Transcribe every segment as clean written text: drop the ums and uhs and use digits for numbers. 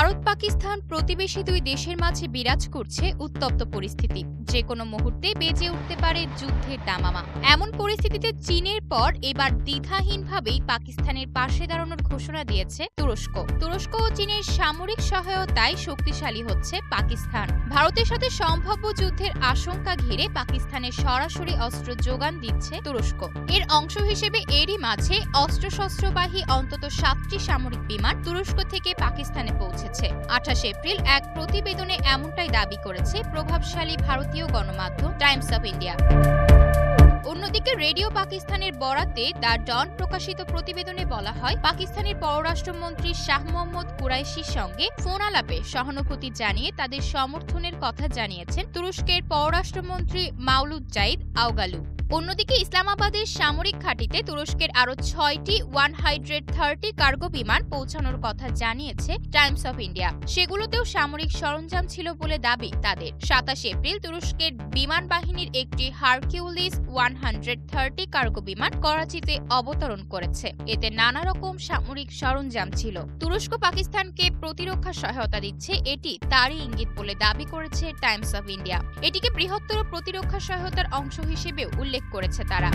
ভারত পাকিস্তান প্রতিবেশী দুই দেশের মাঝে বিরাজ করছে উত্তপ্ত পরিস্থিতি। যে কোনো মুহূর্তে বেজে উঠতে পারে যুদ্ধের দামামা। এমন পরিস্থিতিতে চীনের পর এবার দ্বিধাহীনভাবেই পাকিস্তানের পাশে দাঁড়ানোর ঘোষণা দিয়েছে তুরস্ক ও চীনের সামরিক সহায়তায় শক্তিশালী হচ্ছে পাকিস্তান। ভারতের সাথে সম্ভাব্য যুদ্ধের আশঙ্কা ঘিরে পাকিস্তানের সরাসরি অস্ত্র যোগান দিচ্ছে তুরস্ক। এর অংশ হিসেবে এরই মাঝে অস্ত্রশস্ত্রবাহী অন্তত 7টি সামরিক বিমান তুরস্ক থেকে পাকিস্তানে পৌঁছেছে। 28 এপ্রিল এক প্রতিবেদনে এমনটাই দাবি করেছে প্রভাবশালী ভারতীয় গণমাধ্যম টাইমস অফ ইন্ডিয়া। অন্যদিকে রেডিও পাকিস্তানের বরাতে দ্য ডন প্রকাশিত প্রতিবেদনে বলা হয়, পাকিস্তানের পররাষ্ট্রমন্ত্রী শাহ মোহাম্মদ কুরাইশির সঙ্গে ফোন আলাপে সহানুভূতি জানিয়ে তাদের সমর্থনের কথা জানিয়েছেন তুরস্কের পররাষ্ট্রমন্ত্রী মাওলুদ জাইদ আওগালু। অন্যদিকে ইসলামাবাদের সামরিক ঘাঁটিতে তুরস্কের আরও 6টি 130 কার্গো বিমান পৌঁছানোর কথা জানিয়েছে টাইমস অফ ইন্ডিয়া। সেগুলোতেও সামরিক সরঞ্জাম ছিল বলে দাবি তাদের। 27 এপ্রিল তুরস্কের বিমান বাহিনীর একটি হারকিউলিস 130 কার্গো বিমান করাচিতে অবতরণ করেছে। এতে নানা রকম সামরিক সরঞ্জাম ছিল। তুরস্ক পাকিস্তানকে প্রতিরক্ষা সহায়তা দিচ্ছে, এটি তারই ইঙ্গিত বলে দাবি করেছে টাইমস অফ ইন্ডিয়া। এটিকে বৃহত্তর প্রতিরক্ষা সহায়তার অংশ হিসেবে উল্লেখ করেছে তারা।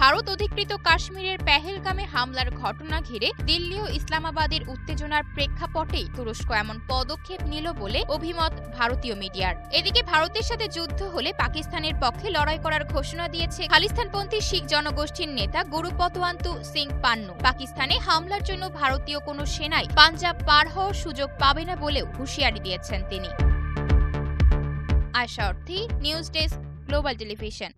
ভারত অধিকৃত কাশ্মীরের পেহেলগামে হামলার ঘটনা ঘিরে দিল্লি ও ইসলামাবাদের উত্তেজনার প্রেক্ষাপটেই তুরস্ক এমন পদক্ষেপ নিল বলে অভিমত ভারতীয় মিডিয়ার। এদিকে ভারতের সাথে যুদ্ধ হলে পাকিস্তানের পক্ষে লড়াই করার ঘোষণা দিয়েছে খালিস্তানপন্থী শিখ জনগোষ্ঠীর নেতা গুরুপতওয়ান্তু সিং পান্নু। পাকিস্তানে হামলার জন্য ভারতীয় কোনো সেনাই পাঞ্জাব পার হওয়ার সুযোগ পাবে না বলেও হুঁশিয়ারি দিয়েছেন তিনি। আয়শা অর্থী, নিউজ ডেস্ক, গ্লোবাল টেলিভিশন।